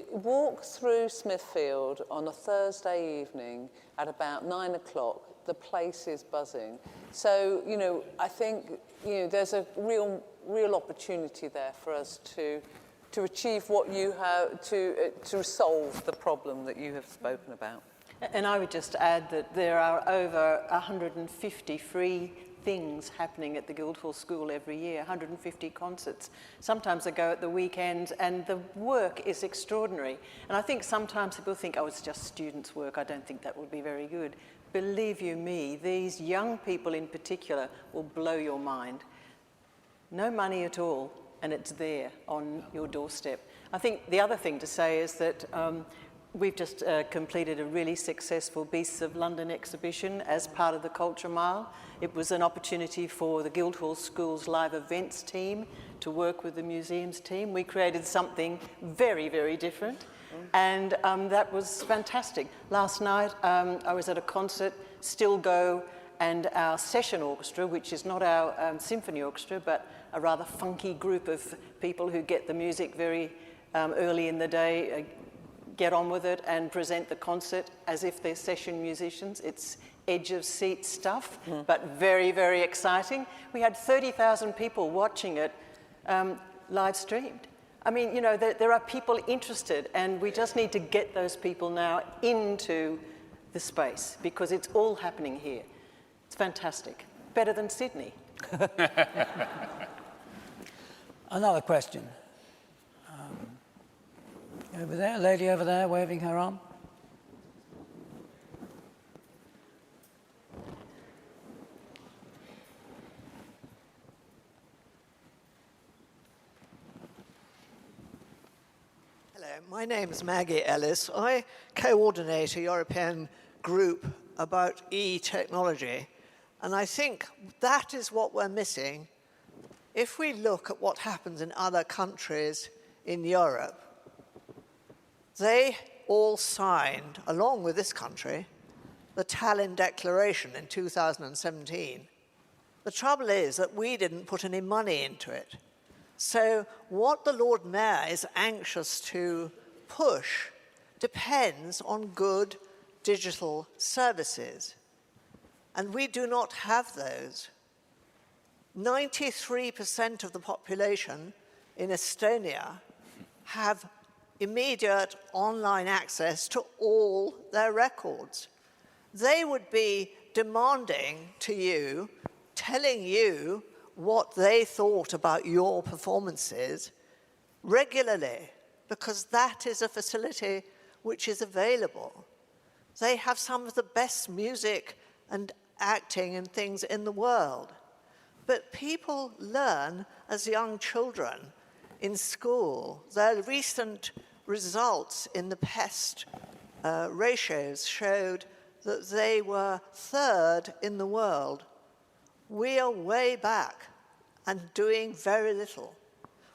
Walk through Smithfield on a Thursday evening at about 9 o'clock. The place is buzzing. So, you know, I think, you know, there's a real opportunity there for us to achieve what you have, to solve the problem that you have spoken about. And I would just add that there are over 150 free things happening at the Guildhall School every year, 150 concerts. Sometimes they go at the weekend, and the work is extraordinary. And I think sometimes people think, oh, it's just students' work. I don't think that will be very good. Believe you me, these young people in particular will blow your mind. No money at all, and it's there on your doorstep. I think the other thing to say is that we've just completed a really successful Beasts of London exhibition as part of the Culture Mile. It was an opportunity for the Guildhall School's live events team to work with the museums team. We created something very, very different, and that was fantastic. Last night I was at a concert, Still Go, and our session orchestra, which is not our symphony orchestra, but a rather funky group of people who get the music very early in the day, get on with it and present the concert as if they're session musicians. It's edge of seat stuff, but very, very exciting. We had 30,000 people watching it live streamed. I mean, you know, there are people interested, and we just need to get those people now into the space, because it's all happening here. It's fantastic. Better than Sydney. Another question. Over there, a lady over there waving her arm. Hello, my name is Maggie Ellis. I coordinate a European group about e-technology, and I think that is what we're missing. If we look at what happens in other countries in Europe, they all signed, along with this country, the Tallinn Declaration in 2017. The trouble is that we didn't put any money into it. So what the Lord Mayor is anxious to push depends on good digital services. And we do not have those. 93% of the population in Estonia have immediate online access to all their records. They would be demanding to you, telling you what they thought about your performances regularly, because that is a facility which is available. They have some of the best music and acting and things in the world. But people learn as young children in school. Their recent results in the PEST ratios showed that they were third in the world. We are way back and doing very little.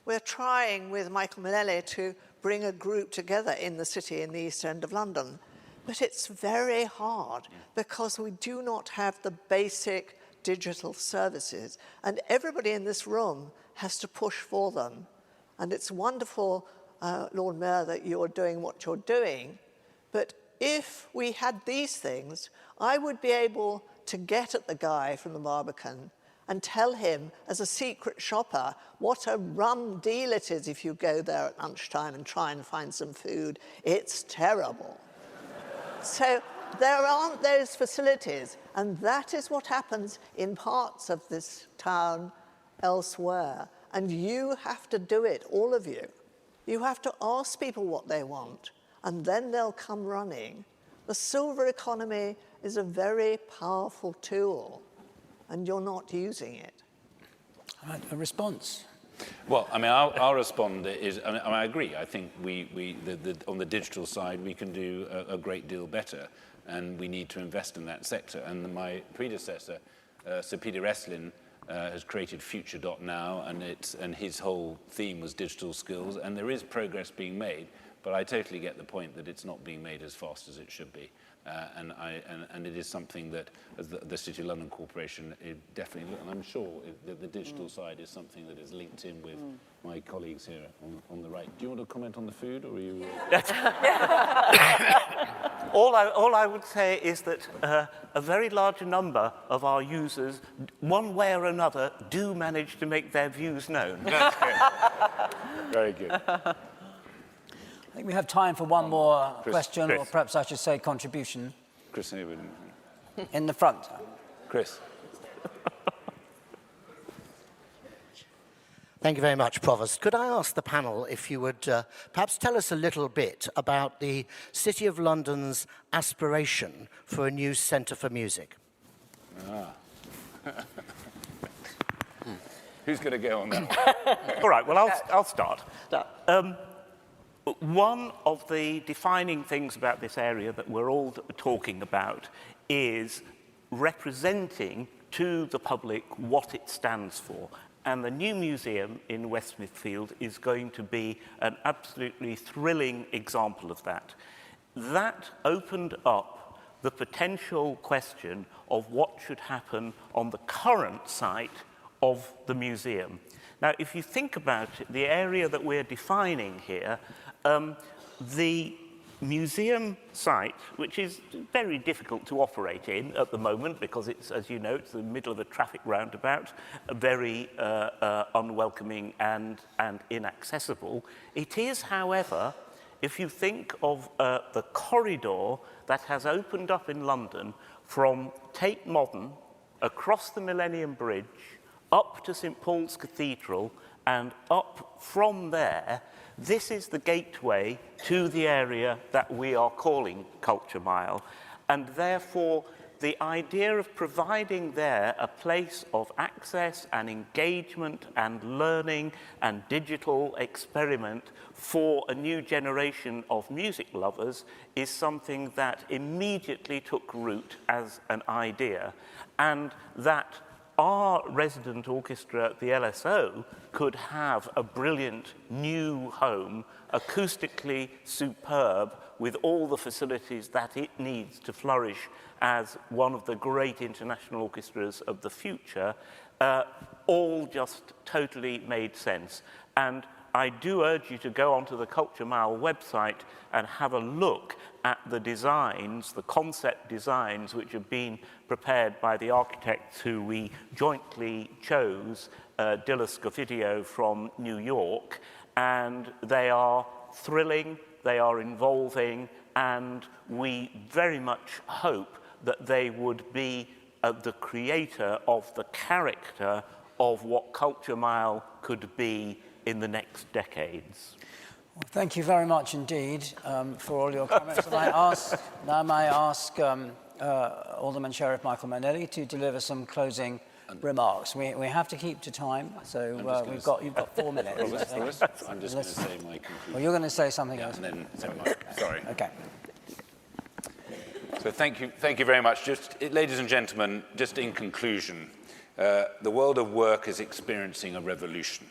We're trying with Michael Minnelli to bring a group together in the city in the East End of London, but it's very hard because we do not have the basic digital services, and everybody in this room has to push for them. And it's wonderful, Lord Mayor, that you're doing what you're doing, but if we had these things, I would be able to get at the guy from the Barbican and tell him, as a secret shopper, what a rum deal it is if you go there at lunchtime and try and find some food. It's terrible. So there aren't those facilities, and that is what happens in parts of this town elsewhere. And you have to do it, all of you. You have to ask people what they want, and then they'll come running. The silver economy is a very powerful tool, and you're not using it. All right, a response. Well, I mean, I'll respond. I agree. I think on the digital side, we can do a great deal better, and we need to invest in that sector. And my predecessor, Sir Peter Eslin, has created Future.now, and his whole theme was digital skills, and there is progress being made, but I totally get the point that it's not being made as fast as it should be. And it is something that, as the City of London Corporation, it definitely, and I'm sure that the digital side is something that is linked in with my colleagues here on the right. Do you want to comment on the food, or are you? All I would say is that a very large number of our users, one way or another, do manage to make their views known. That's good. Very good. I think we have time for one more question, Chris. or perhaps I should say contribution. Chris, In the front. Chris. Thank you very much, Provost. Could I ask the panel if you would perhaps tell us a little bit about the City of London's aspiration for a new centre for music? Who's going to go on that one? All right, well, I'll start. One of the defining things about this area that we're all talking about is representing to the public what it stands for. And the new museum in West Smithfield is going to be an absolutely thrilling example of that. That opened up the potential question of what should happen on the current site of the museum. Now, if you think about it, the area that we're defining here, the museum site, which is very difficult to operate in at the moment because it's, as you know, it's the middle of a traffic roundabout, very unwelcoming and inaccessible. It is, however, if you think of the corridor that has opened up in London from Tate Modern across the Millennium Bridge up to St Paul's Cathedral and up from there, this is the gateway to the area that we are calling Culture Mile. And therefore, the idea of providing there a place of access and engagement and learning and digital experiment for a new generation of music lovers is something that immediately took root as an idea, and that our resident orchestra at the LSO could have a brilliant new home, acoustically superb, with all the facilities that it needs to flourish as one of the great international orchestras of the future, all just totally made sense. And I do urge you to go onto the Culture Mile website and have a look at the designs, the concept designs, which have been prepared by the architects who we jointly chose, Dilla Scofidio from New York, and they are thrilling, they are involving, and we very much hope that they would be the creator of the character of what Culture Mile could be in the next decades. Well, thank you very much indeed for all your comments. And I ask Alderman Sheriff Michael Manelli to deliver some closing remarks. We have to keep to time, so you've got 4 minutes. I'm just going to say my conclusion. Well, you're going to say something else. And then sorry. Okay. So thank you very much. Just, ladies and gentlemen, just in conclusion, the world of work is experiencing a revolution.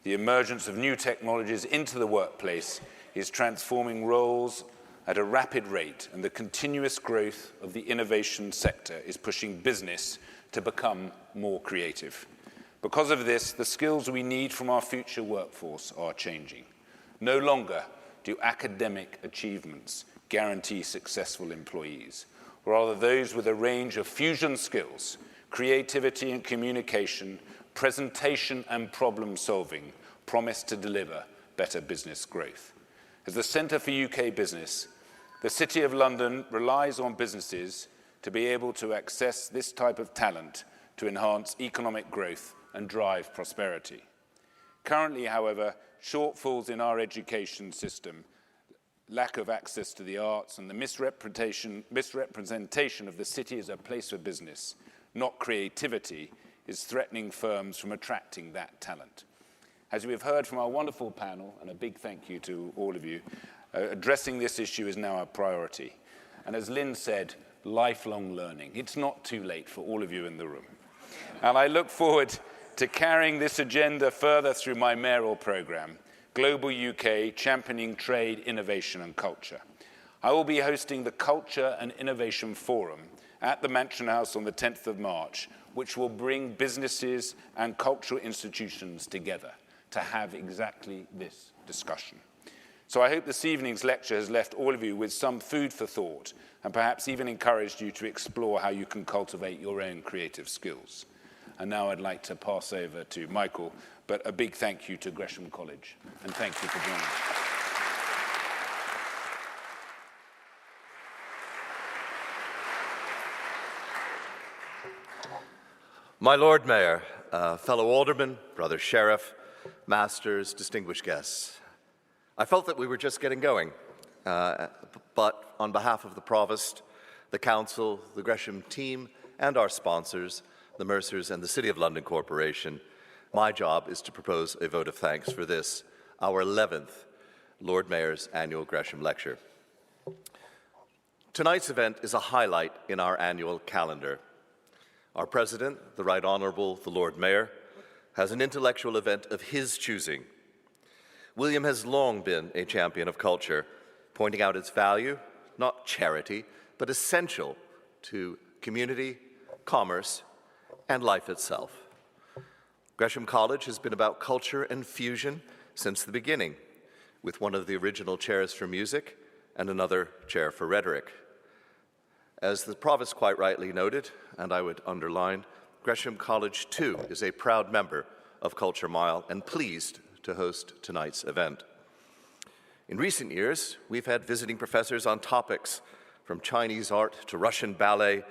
The emergence of new technologies into the workplace is transforming roles at a rapid rate, and the continuous growth of the innovation sector is pushing business to become more creative. Because of this, the skills we need from our future workforce are changing. No longer do academic achievements guarantee successful employees. Rather, those with a range of fusion skills, creativity and communication, presentation and problem solving promise to deliver better business growth. As the Centre for UK Business, the City of London relies on businesses to be able to access this type of talent to enhance economic growth and drive prosperity. Currently, however, shortfalls in our education system, lack of access to the arts, and the misrepresentation of the city as a place for business, not creativity, is threatening firms from attracting that talent. As we've heard from our wonderful panel, and a big thank you to all of you, addressing this issue is now a priority. And as Lynn said, lifelong learning. It's not too late for all of you in the room. And I look forward to carrying this agenda further through my mayoral programme, Global UK, Championing Trade, Innovation and Culture. I will be hosting the Culture and Innovation Forum at the Mansion House on the 10th of March, which will bring businesses and cultural institutions together to have exactly this discussion. So I hope this evening's lecture has left all of you with some food for thought and perhaps even encouraged you to explore how you can cultivate your own creative skills. And now I'd like to pass over to Michael, but a big thank you to Gresham College, and thank you for joining us. My Lord Mayor, fellow aldermen, brother sheriff, masters, distinguished guests, I felt that we were just getting going, but on behalf of the Provost, the Council, the Gresham team, and our sponsors, the Mercers and the City of London Corporation, my job is to propose a vote of thanks for this, our 11th Lord Mayor's annual Gresham Lecture. Tonight's event is a highlight in our annual calendar. Our President, the Right Honourable the Lord Mayor, has an intellectual event of his choosing. William has long been a champion of culture, pointing out its value not charity, but essential to community, commerce, and life itself. Gresham College has been about culture and fusion since the beginning, with one of the original chairs for music and another chair for rhetoric. As the Provost quite rightly noted, and I would underline, Gresham College too is a proud member of Culture Mile and pleased to host tonight's event. In recent years, we've had visiting professors on topics from Chinese art to Russian ballet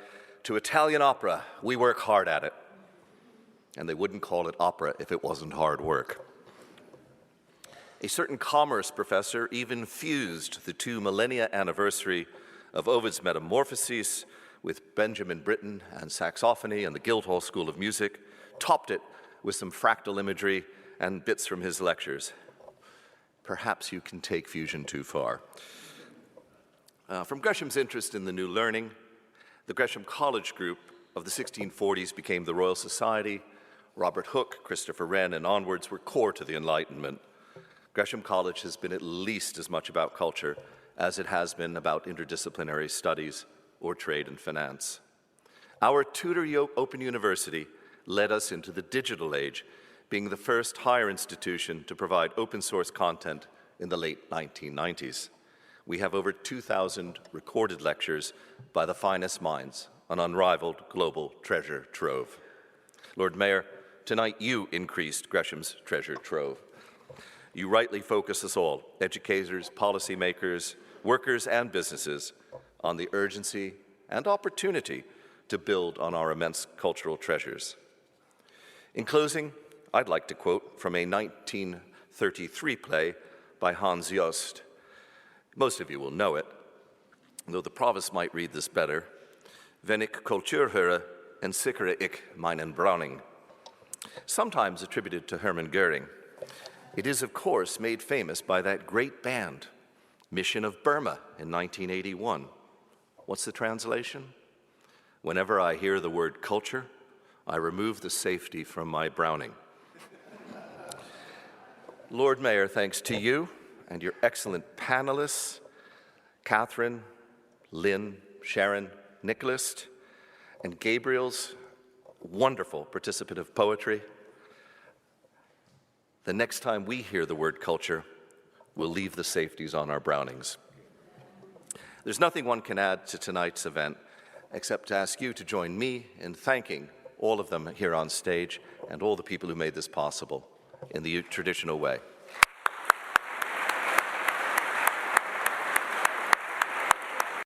to Italian opera. We work hard at it. And they wouldn't call it opera if it wasn't hard work. A certain commerce professor even fused the 2 millennia anniversary of Ovid's Metamorphoses with Benjamin Britten and saxophony and the Guildhall School of Music, topped it with some fractal imagery and bits from his lectures. Perhaps you can take fusion too far. From Gresham's interest in the new learning, the Gresham College group of the 1640s became the Royal Society. Robert Hooke, Christopher Wren, and onwards were core to the Enlightenment. Gresham College has been at least as much about culture as it has been about interdisciplinary studies or trade and finance. Our Tudor Open University led us into the digital age, being the first higher institution to provide open source content in the late 1990s. We have over 2,000 recorded lectures by the finest minds, an unrivaled global treasure trove. Lord Mayor, tonight you increased Gresham's treasure trove. You rightly focus us all, educators, policymakers, workers, and businesses, on the urgency and opportunity to build on our immense cultural treasures. In closing, I'd like to quote from a 1933 play by Hans Jost. Most of you will know it, though the Provost might read this better. Wenn ich Kultur höre, entsickere ich meinen Browning. Sometimes attributed to Hermann Goering. It is, of course, made famous by that great band, Mission of Burma, in 1981. What's the translation? Whenever I hear the word culture, I remove the safety from my Browning. Lord Mayor, thanks to you and your excellent panelists, Catherine, Lynn, Sharon, Nicholas, and Gabriel's wonderful participative poetry. The next time we hear the word culture, we'll leave the safeties on our Brownings. There's nothing one can add to tonight's event except to ask you to join me in thanking all of them here on stage and all the people who made this possible in the traditional way.